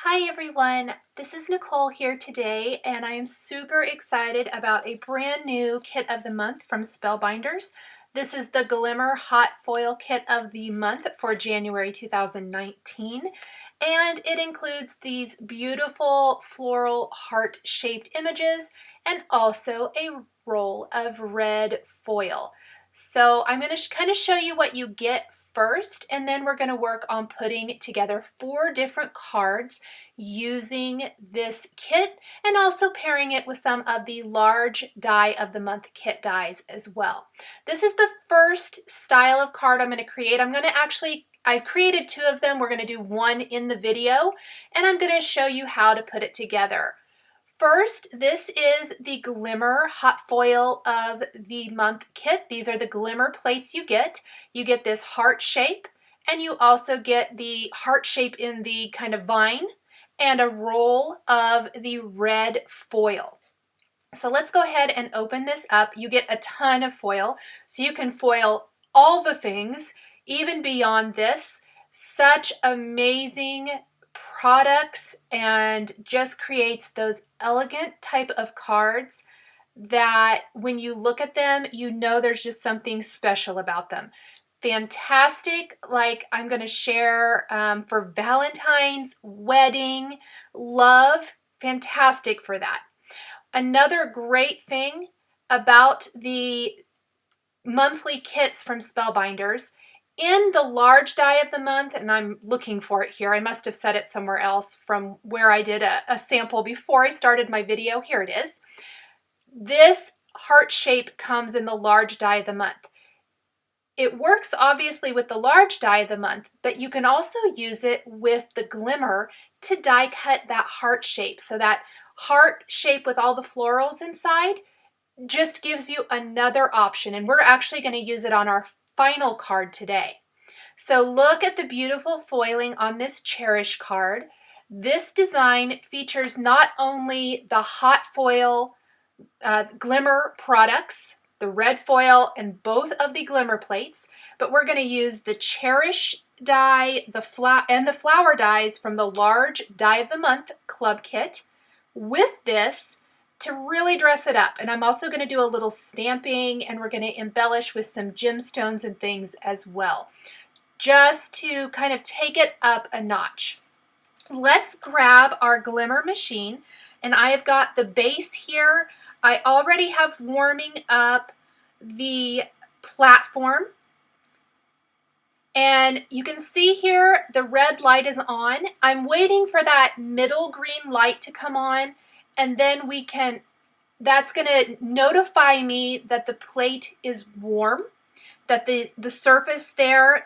Hi everyone, this is Nicole here today and I am super excited about a brand new kit of the month from Spellbinders. This is the Glimmer Hot Foil Kit of the month for January 2019 and it includes these beautiful floral heart-shaped images and also a roll of red foil. So I'm going to kind of show you what you get first, and then we're going to work on putting together 4 different cards using this kit and also pairing it with some of the large die of the month kit dies as well. This is the first style of card I'm going to create. I've created 2 of them. We're going to do 1 in the video, and I'm going to show you how to put it together. First, this is the Glimmer Hot Foil of the Month kit. These are the Glimmer plates you get. You get this heart shape, and you also get the heart shape in the kind of vine, and a roll of the red foil. So let's go ahead and open this up. You get a ton of foil, so you can foil all the things, even beyond this. Such amazing products, and just creates those elegant type of cards that when you look at them, you know there's just something special about them. Fantastic, like I'm going to share for Valentine's, wedding, love, fantastic for that. Another great thing about the monthly kits from Spellbinders, in the large die of the month, and I'm looking for it here, I must have set it somewhere else from where I did a sample before I started my video. Here it is. This heart shape comes in the large die of the month. It works obviously with the large die of the month, but you can also use it with the Glimmer to die cut that heart shape. So that heart shape with all the florals inside just gives you another option, and we're actually going to use it on our final card today. So look at the beautiful foiling on this Cherish card. This design features not only the hot foil Glimmer products, the red foil and both of the Glimmer plates, but we're going to use the Cherish die, the flower dies from the large die of the month club kit with this to really dress it up. And I'm also going to do a little stamping, and we're going to embellish with some gemstones and things as well, just to kind of take it up a notch. Let's grab our Glimmer machine, and I have got the base here. I already have warming up the platform, and you can see here the red light is on. I'm waiting for that middle green light to come on, and then that's going to notify me that the plate is warm, that the surface there,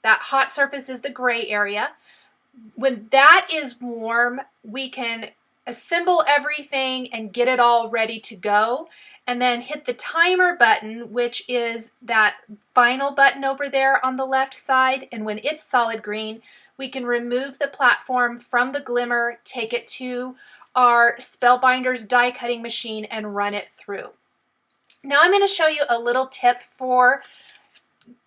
that hot surface is the gray area. When that is warm, we can assemble everything and get it all ready to go, and then hit the timer button, which is that final button over there on the left side, and when it's solid green, we can remove the platform from the Glimmer, take it to our Spellbinders die cutting machine and run it through. Now I'm going to show you a little tip for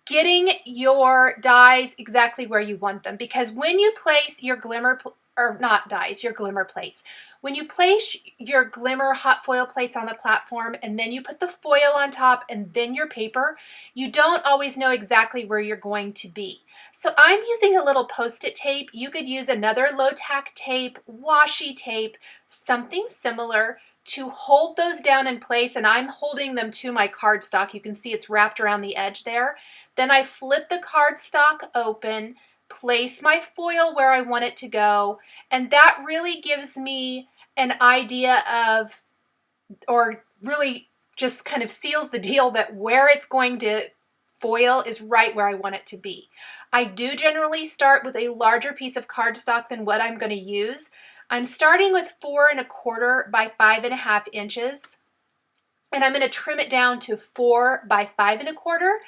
getting your dies exactly where you want them, because when you place your Glimmer, or not dies, your Glimmer plates, when you place your Glimmer hot foil plates on the platform and then you put the foil on top and then your paper, you don't always know exactly where you're going to be. So I'm using a little post-it tape. You could use another low-tack tape, washi tape, something similar to hold those down in place, and I'm holding them to my cardstock. You can see it's wrapped around the edge there. Then I flip the cardstock open, place my foil where I want it to go, and that really gives me an idea of, or really just kind of seals the deal that where it's going to foil is right where I want it to be. I do generally start with a larger piece of cardstock than what I'm going to use. I'm starting with 4 1/4 by 5 1/2 inches, and I'm going to trim it down to 4 by 5 1/4.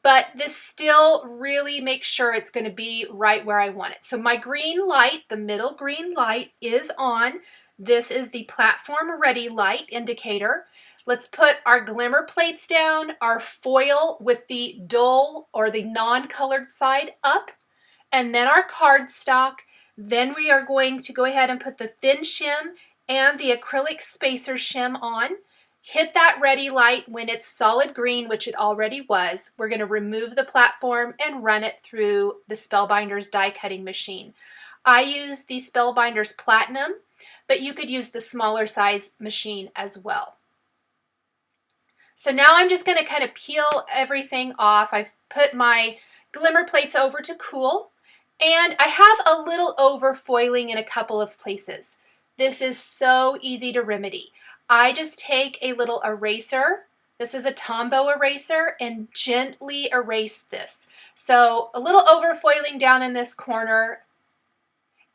But this still really makes sure it's going to be right where I want it. So my green light, the middle green light, is on. This is the platform ready light indicator. Let's put our Glimmer plates down, our foil with the dull or the non-colored side up, and then our cardstock. Then we are going to go ahead and put the thin shim and the acrylic spacer shim on. Hit that ready light when it's solid green, which it already was. We're going to remove the platform and run it through the Spellbinders die cutting machine. I use the Spellbinders Platinum, but you could use the smaller size machine as well. So now I'm just going to kind of peel everything off. I've put my glimmer plates over to cool, and I have a little over foiling in a couple of places. This is so easy to remedy. I just take a little eraser. This is a Tombow eraser, and gently erase this. So a little over foiling down in this corner.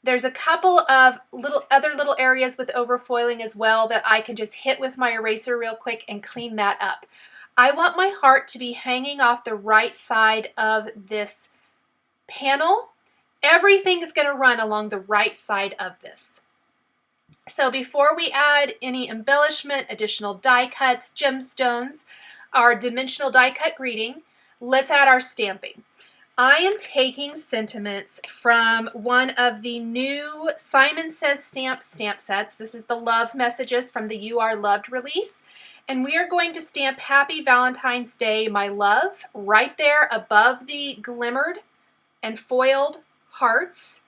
There's a couple of other little areas with overfoiling as well that I can just hit with my eraser real quick and clean that up. I want my heart to be hanging off the right side of this panel. Everything is going to run along the right side of this. So before we add any embellishment, additional die cuts, gemstones, our dimensional die cut greeting, let's add our stamping. I am taking sentiments from one of the new Simon Says stamp sets. This is the Love Messages from the You Are Loved release. And we are going to stamp Happy Valentine's Day, my love, right there above the glimmered and foiled hearts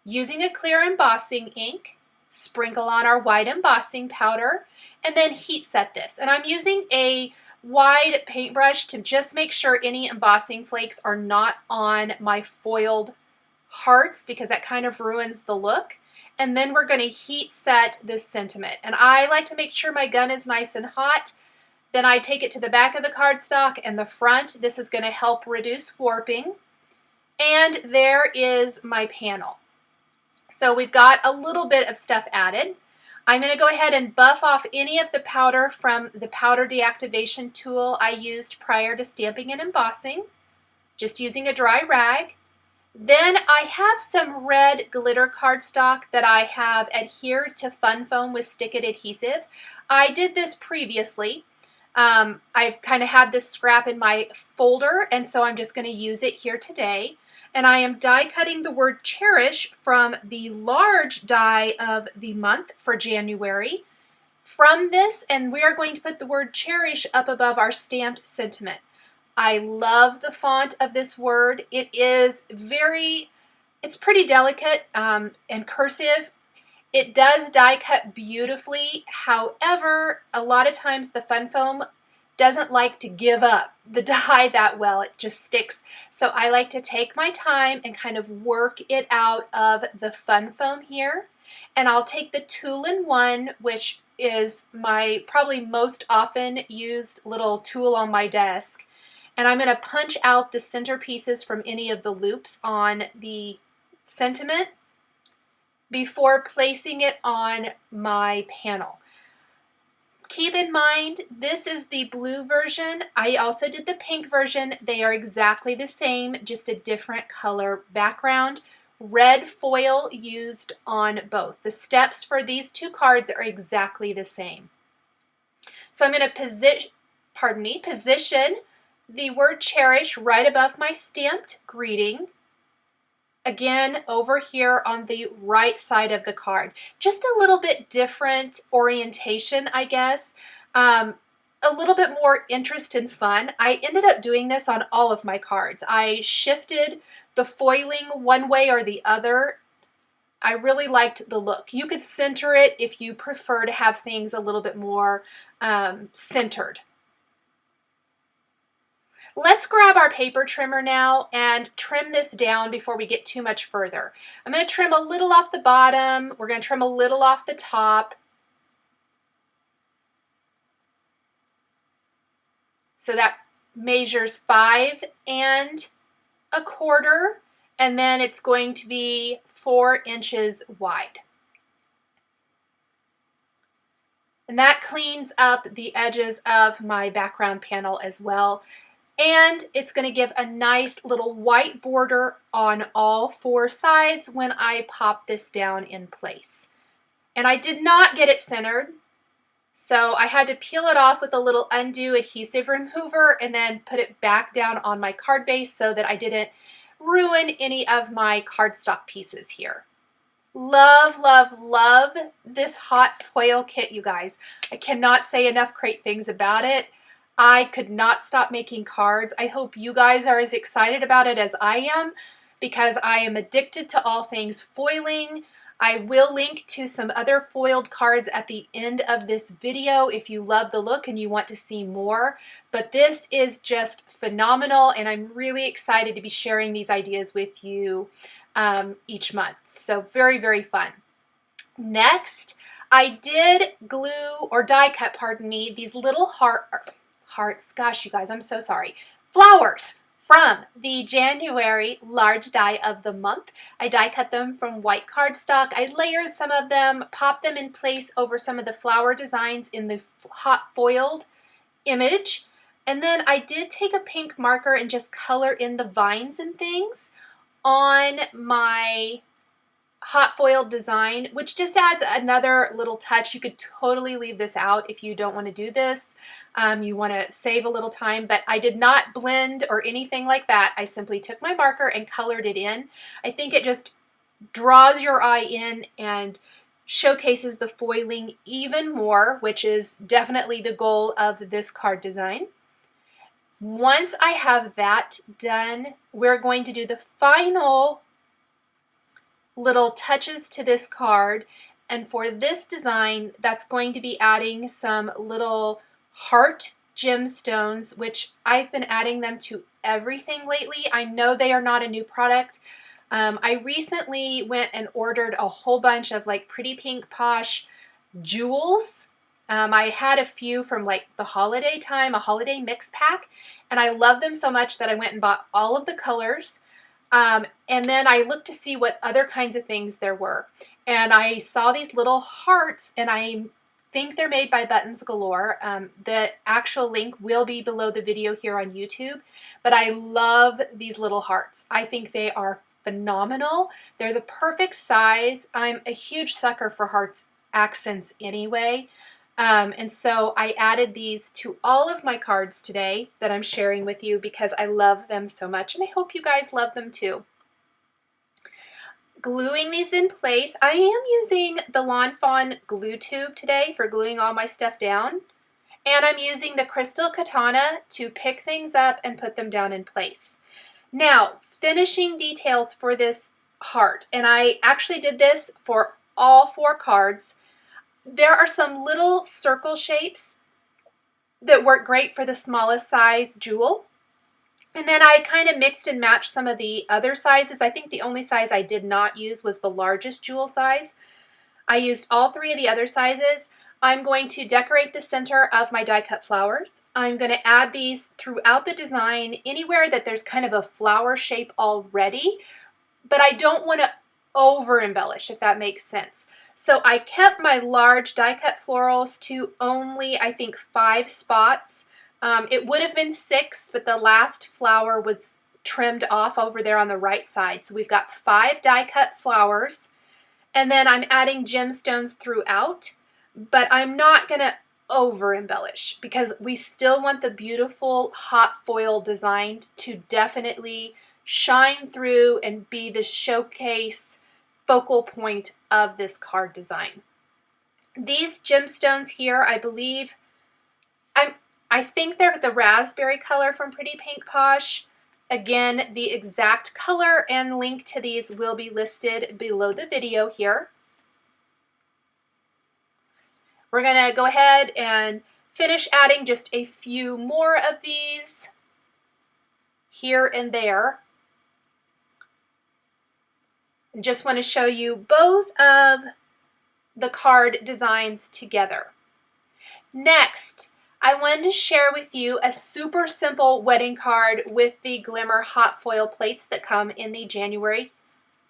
using a clear embossing ink. Sprinkle on our white embossing powder and then heat set this. And I'm using a wide paintbrush to just make sure any embossing flakes are not on my foiled hearts because that kind of ruins the look. And then we're going to heat set this sentiment. And I like to make sure my gun is nice and hot. Then I take it to the back of the cardstock and the front. This is going to help reduce warping. And there is my panel. So we've got a little bit of stuff added. I'm going to go ahead and buff off any of the powder from the powder deactivation tool I used prior to stamping and embossing, just using a dry rag. Then I have some red glitter cardstock that I have adhered to Fun Foam with Stick-It adhesive. I did this previously. I've kind of had this scrap in my folder, and so I'm just going to use it here today. And I am die cutting the word cherish from the large die of the month for January from this, and we are going to put the word cherish up above our stamped sentiment. I love the font of this word. It's pretty delicate and cursive. It does die cut beautifully. However, a lot of times the Fun Foam doesn't like to give up the die that well. It just sticks. So I like to take my time and kind of work it out of the Fun Foam here. And I'll take the Tool-in-One, which is my probably most often used little tool on my desk. And I'm going to punch out the center pieces from any of the loops on the sentiment before placing it on my panel. Keep in mind, this is the blue version. I also did the pink version. They are exactly the same, just a different color background. Red foil used on both. The steps for these two cards are exactly the same. So I'm going to position the word cherish right above my stamped greeting. Again, over here on the right side of the card. Just a little bit different orientation, I guess. A little bit more interest and fun. I ended up doing this on all of my cards. I shifted the foiling one way or the other. I really liked the look. You could center it if you prefer to have things a little bit more centered. Let's grab our paper trimmer now and trim this down before we get too much further. I'm going to trim a little off the bottom. We're going to trim a little off the top. So that measures 5 1/4, and then it's going to be 4 inches wide. And that cleans up the edges of my background panel as well. And it's going to give a nice little white border on all 4 sides when I pop this down in place. And I did not get it centered, so I had to peel it off with a little undo adhesive remover and then put it back down on my card base so that I didn't ruin any of my cardstock pieces here. Love, love, love this hot foil kit, you guys. I cannot say enough great things about it. I could not stop making cards. I hope you guys are as excited about it as I am, because I am addicted to all things foiling. I will link to some other foiled cards at the end of this video if you love the look and you want to see more. But this is just phenomenal, and I'm really excited to be sharing these ideas with you each month. So very, very fun. Next, I did glue or die cut, pardon me, these little hearts. Gosh, you guys, I'm so sorry. Flowers from the January large die of the month. I die cut them from white cardstock. I layered some of them, popped them in place over some of the flower designs in the hot foiled image. And then I did take a pink marker and just color in the vines and things on my hot foiled design, which just adds another little touch. You could totally leave this out if you don't want to do this. You want to save a little time, but I did not blend or anything like that. I simply took my marker and colored it in. I think it just draws your eye in and showcases the foiling even more, which is definitely the goal of this card design. Once I have that done, we're going to do the final little touches to this card. And for this design, that's going to be adding some little heart gemstones, which I've been adding them to everything lately. I know they are not a new product. I recently went and ordered a whole bunch of like Pretty Pink Posh jewels. I had a few from like the holiday time, a holiday mix pack, and I love them so much that I went and bought all of the colors. And then I looked to see what other kinds of things there were. And I saw these little hearts, and I think they're made by Buttons Galore. The actual link will be below the video here on YouTube. But I love these little hearts. I think they are phenomenal. They're the perfect size. I'm a huge sucker for hearts accents anyway. And so I added these to all of my cards today that I'm sharing with you because I love them so much, and I hope you guys love them too. Gluing these in place, I am using the Fawn glue tube today for gluing all my stuff down, and I'm using the Crystal Katana to pick things up and put them down in place. Now, finishing details for this heart, and I actually did this for all 4 cards. There are some little circle shapes that work great for the smallest size jewel. And then I kind of mixed and matched some of the other sizes. I think the only size I did not use was the largest jewel size. I used all 3 of the other sizes. I'm going to decorate the center of my die cut flowers. I'm going to add these throughout the design anywhere that there's kind of a flower shape already, but I don't want to over embellish, if that makes sense. So I kept my large die cut florals to only, I think, 5 spots. It would have been 6, but the last flower was trimmed off over there on the right side. So we've got 5 die cut flowers, and then I'm adding gemstones throughout, but I'm not going to over embellish because we still want the beautiful hot foil design to definitely shine through and be the showcase focal point of this card design. These gemstones here, I believe, I think they're the raspberry color from Pretty Pink Posh. Again, the exact color and link to these will be listed below the video here. We're going to go ahead and finish adding just a few more of these here and there. Just want to show you both of the card designs together. Next, I wanted to share with you a super simple wedding card with the Glimmer hot foil plates that come in the January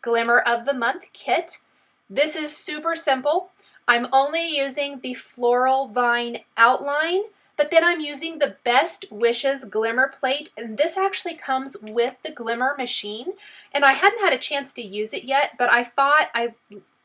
Glimmer of the Month kit. This is super simple. I'm only using the floral vine outline, but then I'm using the Best Wishes Glimmer plate, and this actually comes with the Glimmer machine. And I hadn't had a chance to use it yet, but I thought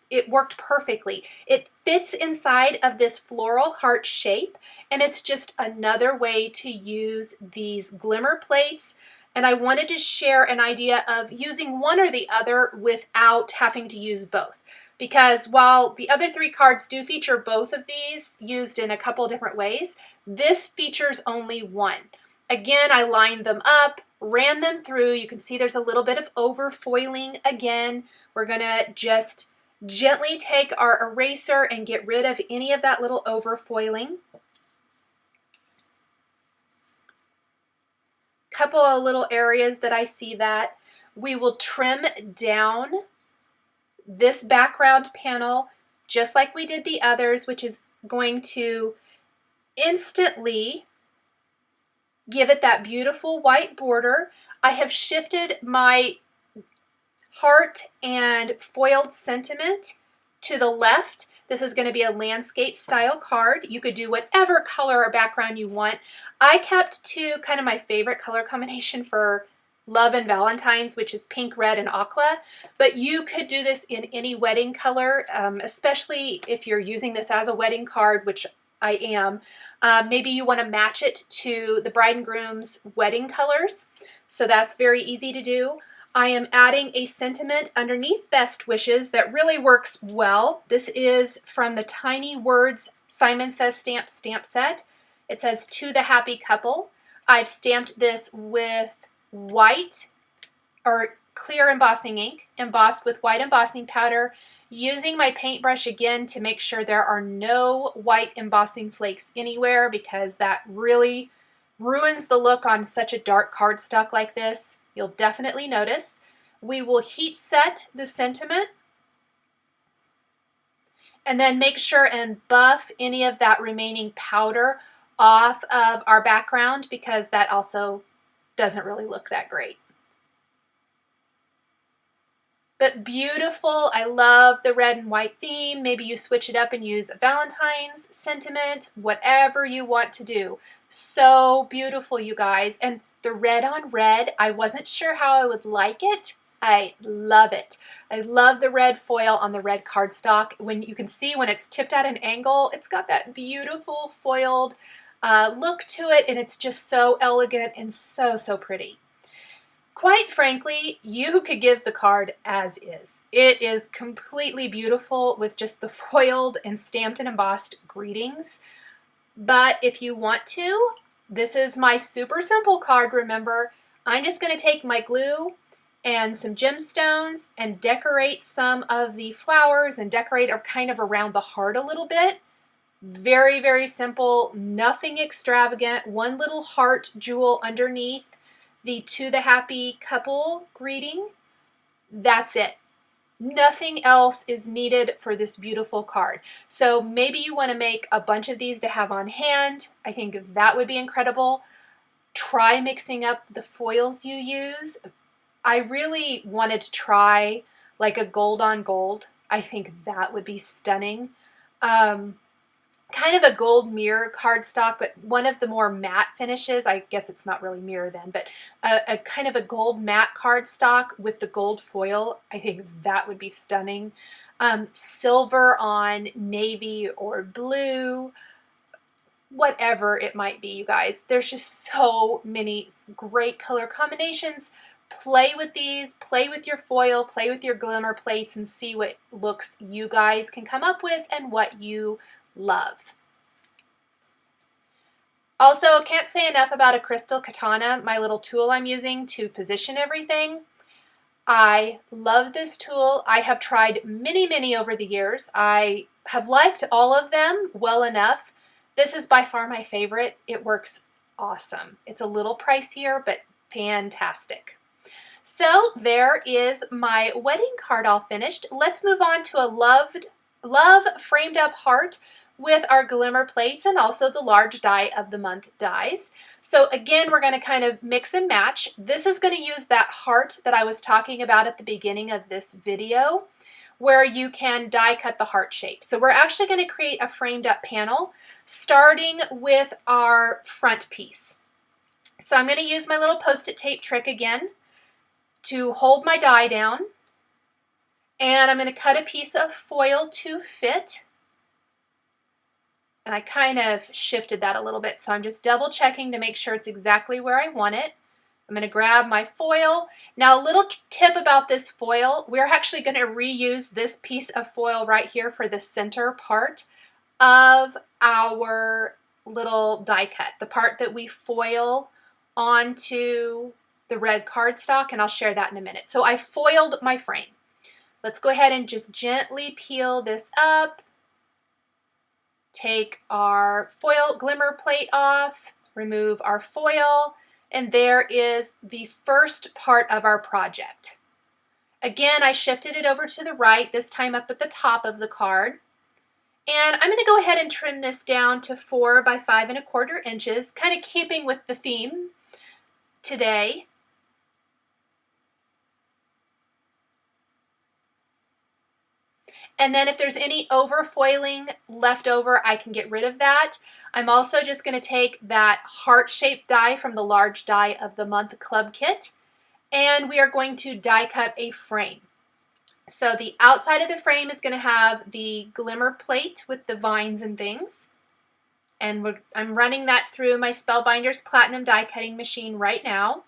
it worked perfectly. It fits inside of this floral heart shape, and it's just another way to use these Glimmer plates. And I wanted to share an idea of using one or the other without having to use both. because while the other 3 cards do feature both of these used in a couple different ways, this features only one. Again, I lined them up, ran them through. You can see there's a little bit of overfoiling again. We're gonna just gently take our eraser and get rid of any of that little overfoiling. Couple of little areas that I see that. We will trim down this background panel just like we did the others, which is going to instantly give it that beautiful white border. I have shifted my heart and foiled sentiment to the left. This is going to be a landscape style card. You could do whatever color or background you want. I kept to kind of my favorite color combination for Love and Valentine's, which is pink, red, and aqua, but you could do this in any wedding color, especially if you're using this as a wedding card, which I am. Maybe you want to match it to the bride and groom's wedding colors, so that's very easy to do. I am adding a sentiment underneath Best Wishes that really works well. This is from the Tiny Words Simon Says stamp set. It says, "To the happy couple." I've stamped this with white or clear embossing ink, embossed with white embossing powder, using my paintbrush again to make sure there are no white embossing flakes anywhere, because that really ruins the look on such a dark cardstock like this. You'll definitely notice. We will heat set the sentiment and then make sure and buff any of that remaining powder off of our background, because that also doesn't really look that great. But beautiful. I love the red and white theme. Maybe you switch it up and use a Valentine's sentiment, whatever you want to do. So beautiful, you guys. And the red on red, I wasn't sure how I would like it. I love it. I love the red foil on the red cardstock. When you can see when it's tipped at an angle, it's got that beautiful foiled look to it, and it's just so elegant and so, so pretty. Quite frankly, you could give the card as is. It is completely beautiful with just the foiled and stamped and embossed greetings. But if you want to, this is my super simple card, remember. I'm just going to take my glue and some gemstones and decorate some of the flowers and decorate kind of around the heart a little bit. Very, very simple, nothing extravagant. One little heart jewel underneath the "To the happy couple" greeting. That's it. Nothing else is needed for this beautiful card. So maybe you want to make a bunch of these to have on hand. I think that would be incredible. Try mixing up the foils you use. I really wanted to try like a gold on gold. I think that would be stunning. Kind of a gold mirror cardstock, but one of the more matte finishes. I guess it's not really mirror then, but a kind of a gold matte cardstock with the gold foil. I think that would be stunning. Silver on navy or blue, whatever it might be, you guys. There's just so many great color combinations. Play with these, play with your foil, play with your glimmer plates, and see what looks you guys can come up with and what you love. Also, can't say enough about a crystal katana, my little tool I'm using to position everything. I love this tool. I have tried many, many over the years. I have liked all of them well enough. This is by far my favorite. It works awesome. It's a little pricier, but fantastic. So there is my wedding card all finished. Let's move on to a love framed up heart with our glimmer plates and also the large die of the month dies. So again, we're going to kind of mix and match. This is going to use that heart that I was talking about at the beginning of this video, where you can die cut the heart shape. So we're actually going to create a framed up panel starting with our front piece. So I'm going to use my little post-it tape trick again to hold my die down, and I'm going to cut a piece of foil to fit. And I kind of shifted that a little bit, so I'm just double checking to make sure it's exactly where I want it. I'm going to grab my foil. Now, a little tip about this foil, we're actually going to reuse this piece of foil right here for the center part of our little die cut, the part that we foil onto the red cardstock, and I'll share that in a minute. So I foiled my frame. Let's go ahead and just gently peel this up. Take our foil glimmer plate off, remove our foil, and there is the first part of our project. Again, I shifted it over to the right, this time up at the top of the card. And I'm going to go ahead and trim this down to 4 by 5¼ inches, kind of keeping with the theme today. And then if there's any overfoiling left over, I can get rid of that. I'm also just going to take that heart-shaped die from the large die of the month club kit, and we are going to die cut a frame. So the outside of the frame is going to have the glimmer plate with the vines and things. And I'm running that through my Spellbinders Platinum die cutting machine right now.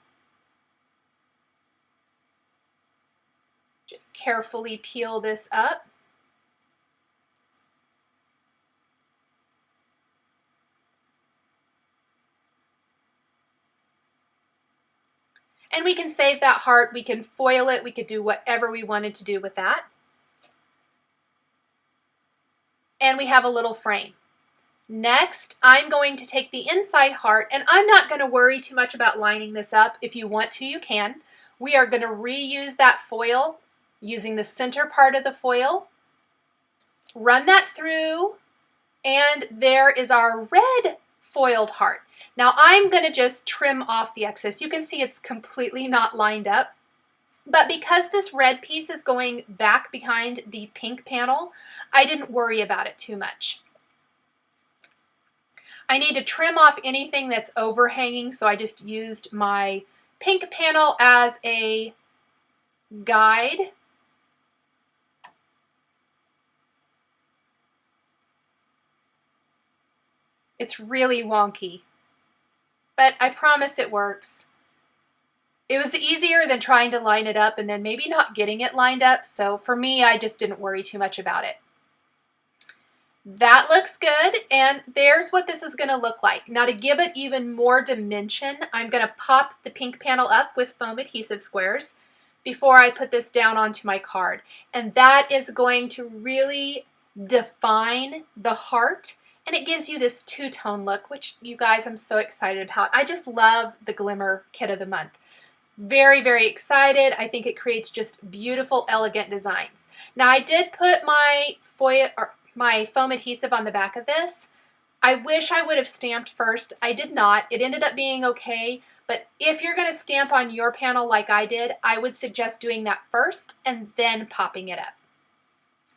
Just carefully peel this up. And we can save that heart, we can foil it, we could do whatever we wanted to do with that. And we have a little frame. Next, I'm going to take the inside heart, and I'm not going to worry too much about lining this up. If you want to, you can. We are going to reuse that foil using the center part of the foil. Run that through, and there is our red foiled heart. Now I'm going to just trim off the excess. You can see it's completely not lined up, but because this red piece is going back behind the pink panel, I didn't worry about it too much. I need to trim off anything that's overhanging, so I just used my pink panel as a guide. It's really wonky, but I promise it works. It was easier than trying to line it up and then maybe not getting it lined up, so for me, I just didn't worry too much about it. That looks good, and there's what this is going to look like. Now to give it even more dimension, I'm going to pop the pink panel up with foam adhesive squares before I put this down onto my card. And that is going to really define the heart, and it gives you this two-tone look, which you guys, I'm so excited about. I just love the Glimmer Kit of the Month. Very, very excited. I think it creates just beautiful, elegant designs. Now I did put my foam adhesive on the back of this. I wish I would have stamped first. I did not. It ended up being okay, but if you're going to stamp on your panel like I did, I would suggest doing that first and then popping it up.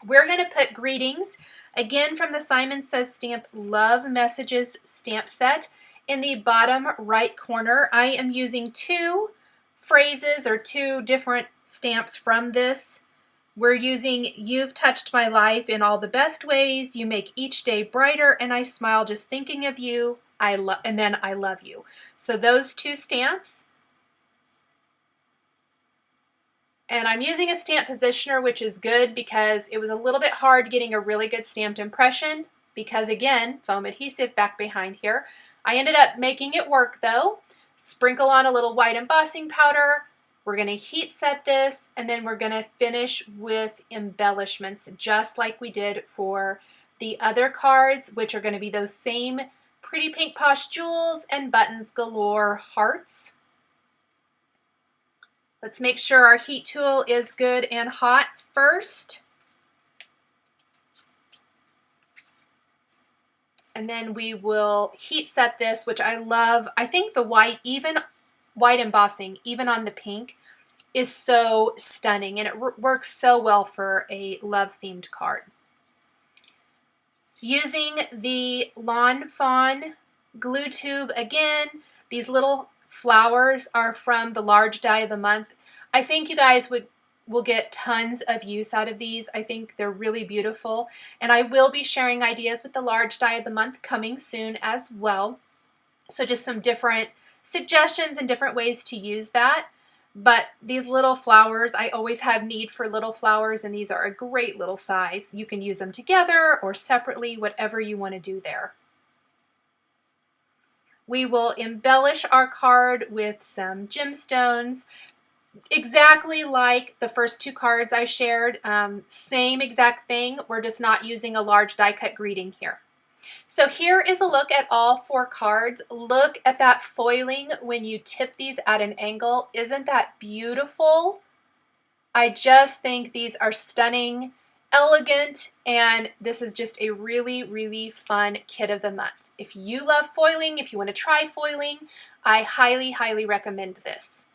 We're going to put greetings, again from the Simon Says Stamp Love Messages stamp set. In the bottom right corner, I am using 2 phrases or 2 different stamps from this. We're using "You've touched my life in all the best ways, you make each day brighter, and I smile just thinking of you, and then I love you." So those 2 stamps. And I'm using a stamp positioner, which is good because it was a little bit hard getting a really good stamped impression because, again, foam adhesive back behind here. I ended up making it work though. Sprinkle on a little white embossing powder. We're going to heat set this, and then we're going to finish with embellishments just like we did for the other cards, which are going to be those same Pretty Pink Posh jewels and buttons galore hearts. Let's make sure our heat tool is good and hot first. And then we will heat set this, which I love. I think the white, even white embossing, even on the pink, is so stunning, and it works so well for a love-themed card. Using the Lawn Fawn glue tube again, these little flowers are from the large die of the month. I think you guys will get tons of use out of these. I think they're really beautiful, and I will be sharing ideas with the large die of the month coming soon as well. So just some different suggestions and different ways to use that. But these little flowers, I always have need for little flowers, and these are a great little size. You can use them together or separately, whatever you want to do there. We will embellish our card with some gemstones, exactly like the first two cards I shared. Same exact thing, we're just not using a large die cut greeting here. So here is a look at all 4 cards. Look at that foiling when you tip these at an angle. Isn't that beautiful? I just think these are stunning, elegant, and this is just a really, really fun kit of the month. If you love foiling, if you want to try foiling, I highly, highly recommend this.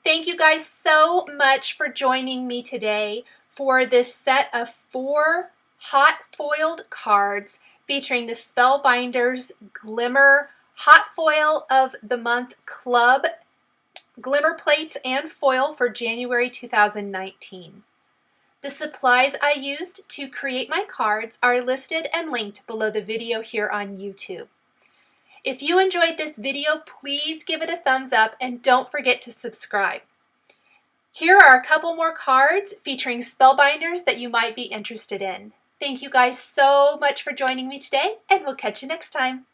Thank you guys so much for joining me today for this set of 4 hot foiled cards featuring the Spellbinders Glimmer Hot Foil of the Month Club Glimmer plates and foil for January 2019. The supplies I used to create my cards are listed and linked below the video here on YouTube. If you enjoyed this video, please give it a thumbs up and don't forget to subscribe. Here are a couple more cards featuring Spellbinders that you might be interested in. Thank you guys so much for joining me today, and we'll catch you next time.